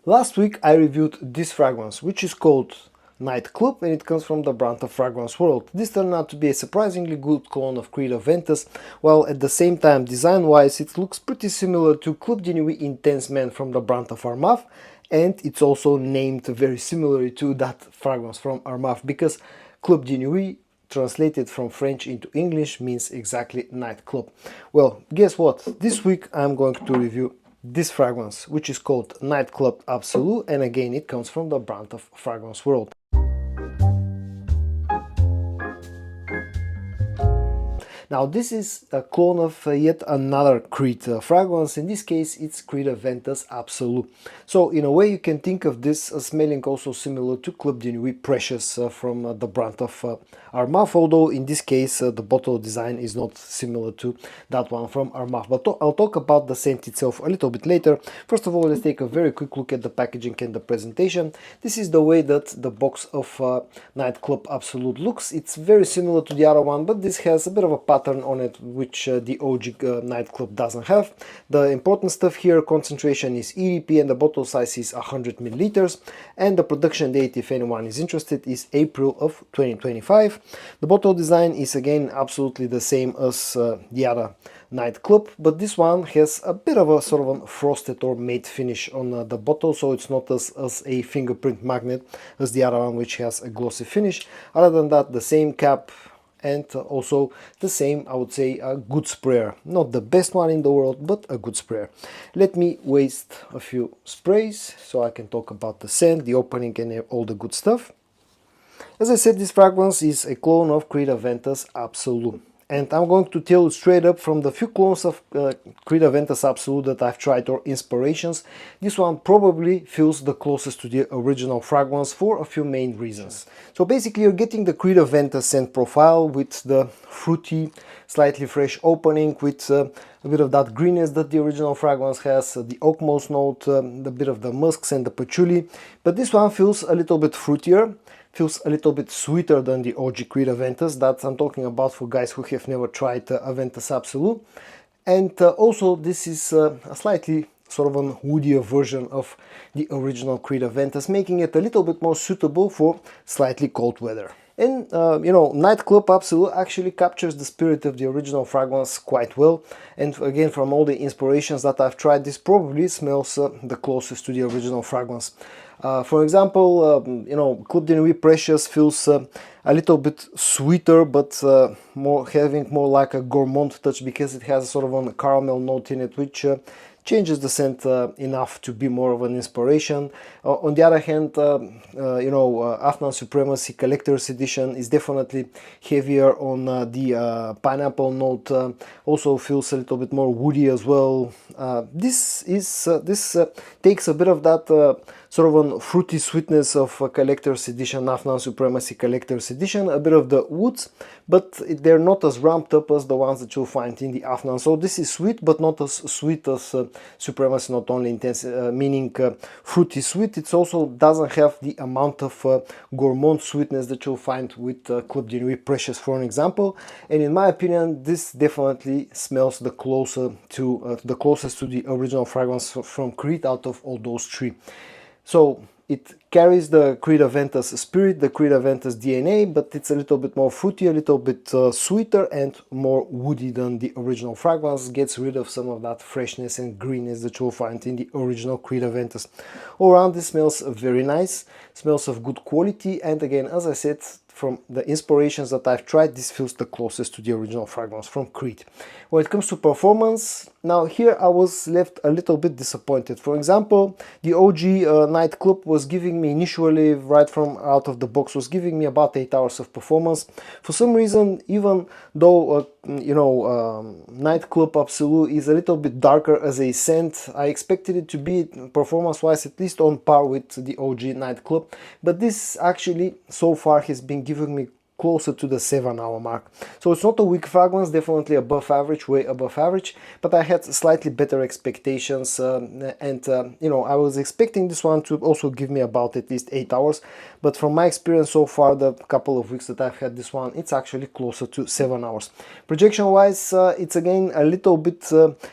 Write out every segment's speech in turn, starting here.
Last week I reviewed this fragrance, which is called Nightclub, and it comes from the brand of Fragrance World. This turned out to be a surprisingly good clone of Creed Aventus, while at the same time design-wise it looks pretty similar to Club de Nuit Intense Man from the brand of Armaf, and it's also named very similarly to that fragrance from Armaf, because Club de Nuit translated from French into English means exactly nightclub. Well, guess what? This week I'm going to review this fragrance, which is called Aventus Absolu, and again it comes from the brand of Fragrance World. Now this is a clone of yet another Creed fragrance. In this case it's Creed Aventus Absolu. So in a way you can think of this as smelling also similar to Club de Nuit Precious from the brand of Armaf, although in this case the bottle design is not similar to that one from Armaf. But I'll talk about the scent itself a little bit later. First of all, let's take a very quick look at the packaging and the presentation. This is the way that the box of Nightclub Absolute looks. It's very similar to the other one, but this has a bit of a pattern on it which the OG Nightclub doesn't have. The important stuff here, concentration is EDP and the bottle size is 100 milliliters, and the production date, if anyone is interested, is April of 2025. The bottle design is again absolutely the same as the other Nightclub, but this one has a bit of a sort of a frosted or matte finish on the bottle, so it's not as a fingerprint magnet as the other one, which has a glossy finish. Other than that, the same cap, and also the same, I would say, a good sprayer. Not the best one in the world, but a good sprayer. Let me waste a few sprays so I can talk about the scent, the opening, and all the good stuff. As I said, this fragrance is a clone of Creed Aventus Absolu. And I'm going to tell you straight up, from the few clones of Creed Aventus Absolu that I've tried, or inspirations, this one probably feels the closest to the original fragrance for a few main reasons. So basically you're getting the Creed Aventus scent profile with the fruity, slightly fresh opening, with a bit of that greenness that the original fragrance has, the oak moss note, a bit of the musks and the patchouli. But this one feels a little bit fruitier, feels a little bit sweeter than the OG Creed Aventus. That I'm talking about for guys who have never tried Aventus Absolu. And also this is a slightly sort of a woodier version of the original Creed Aventus, making it a little bit more suitable for slightly cold weather. And you know, Nightclub Absolu actually captures the spirit of the original fragrance quite well. And again, from all the inspirations that I've tried, this probably smells the closest to the original fragrance. For example, you know, Club de Nuit Precious feels a little bit sweeter, but having more like a gourmand touch, because it has sort of a caramel note in it, which changes the scent enough to be more of an inspiration. On the other hand, you know, Afnan Supremacy Collector's Edition is definitely heavier on the pineapple note. Also feels a little bit more woody as well. This takes a bit of that sort of a fruity sweetness of Collector's Edition, Afnan Supremacy Collector's Edition, a bit of the woods, but they're not as ramped up as the ones that you'll find in the Afnan. So this is sweet, but not as sweet as Supremacy Not Only Intense, meaning fruity sweet. It also doesn't have the amount of gourmand sweetness that you'll find with Club de Nuit Precious, for an example. And in my opinion, this definitely smells the closest to the original fragrance from Creed out of all those three. So it carries the Creed Aventus spirit, the Creed Aventus DNA, but it's a little bit more fruity, a little bit sweeter and more woody than the original fragrance. Gets rid of some of that freshness and greenness that you'll find in the original Creed Aventus. All around, this smells very nice, smells of good quality, and again, as I said, from the inspirations that I've tried, this feels the closest to the original fragrance from Creed. When it comes to performance, now here I was left a little bit disappointed. For example, the OG Nightclub was giving me initially, right from out of the box, was giving me about 8 hours of performance. For some reason, even though you know, Nightclub Absolu is a little bit darker as a scent, I expected it to be performance-wise at least on par with the OG Nightclub. But this actually so far has been giving me closer to the 7-hour mark. So it's not a weak fragrance, definitely above average, way above average, but I had slightly better expectations, and you know, I was expecting this one to also give me about at least 8 hours, but from my experience so far, the couple of weeks that I've had this one, it's actually closer to 7 hours. Projection wise, it's again a little bit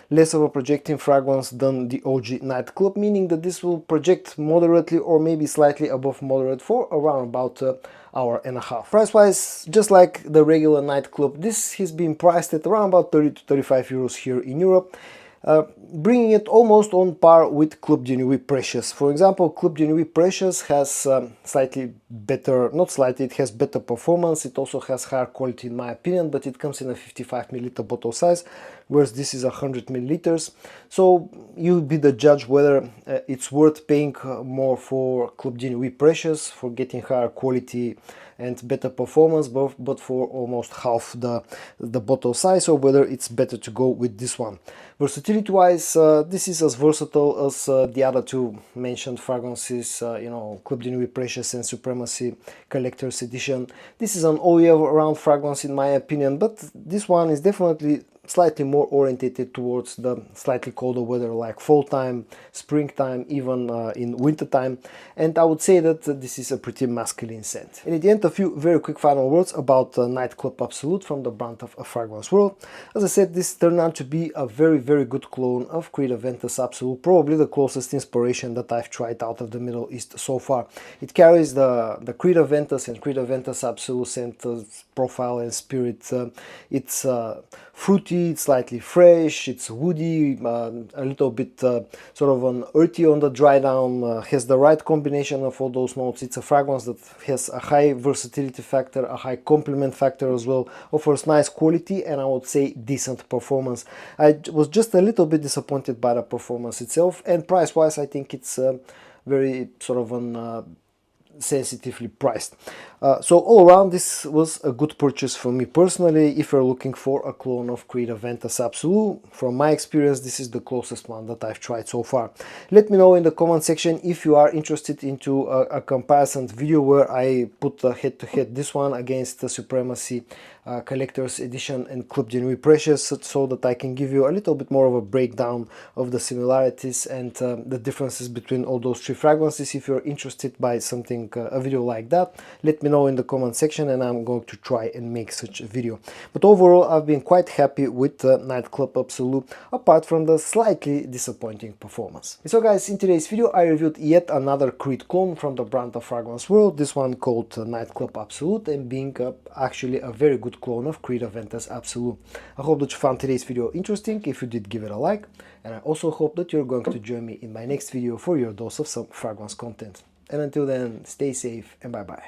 less of a projecting fragrance than the OG Nightclub, meaning that this will project moderately or maybe slightly above moderate for around about hour and a half. Price wise, just like the regular Nightclub, this has been priced at around about 30 to 35 euros here in Europe, bringing it almost on par with Club de Nuit Precious. For example, Club de Nuit Precious has slightly better, not slightly, it has better performance, it also has higher quality in my opinion, but it comes in a 55 milliliter bottle size, whereas this is 100 milliliters. So you be the judge whether it's worth paying more for Club de Nuit Precious for getting higher quality and better performance, but for almost half the bottle size, or whether it's better to go with this one. Versatility wise, this is as versatile as the other two mentioned fragrances, you know, Club de Nuit Precious and Supremacy Collector's Edition. This is an all year round fragrance in my opinion, but this one is definitely slightly more orientated towards the slightly colder weather like fall time, springtime, even in winter time, and I would say that this is a pretty masculine scent. And at the end, a few very quick final words about Nightclub Absolute from the brand of A Fragrance World. As I said, this turned out to be a very good clone of Creed Aventus Absolu, probably the closest inspiration that I've tried out of the Middle East so far. It carries the Creed Aventus and Creed Aventus Absolu scent profile and spirit. It's fruity, it's slightly fresh, it's woody, a little bit sort of an earthy on the dry down, has the right combination of all those notes. It's a fragrance that has a high versatility factor, a high complement factor as well, offers nice quality, and I would say decent performance. I was just a little bit disappointed by the performance itself, and price wise I think it's very sort of an sensitively priced. So all around, this was a good purchase for me personally. If you're looking for a clone of Creed Aventus Absolu, from my experience this is the closest one that I've tried so far. Let me know in the comment section if you are interested into a comparison video where I put head to head this one against the Supremacy Collector's Edition and Club de Nuit Precious, so that I can give you a little bit more of a breakdown of the similarities and the differences between all those three fragrances. If you're interested by something, a video like that, let me know in the comment section and I'm going to try and make such a video. But overall, I've been quite happy with Nightclub Absolu, apart from the slightly disappointing performance. So guys, in today's video I reviewed yet another Creed clone from the brand of Fragrance World, this one called Nightclub Absolute, and being actually a very good clone of Creed Aventus Absolu. I hope that you found today's video interesting. If you did, give it a like, and I also hope that you're going to join me in my next video for your dose of some fragrance content. And until then, stay safe and bye bye.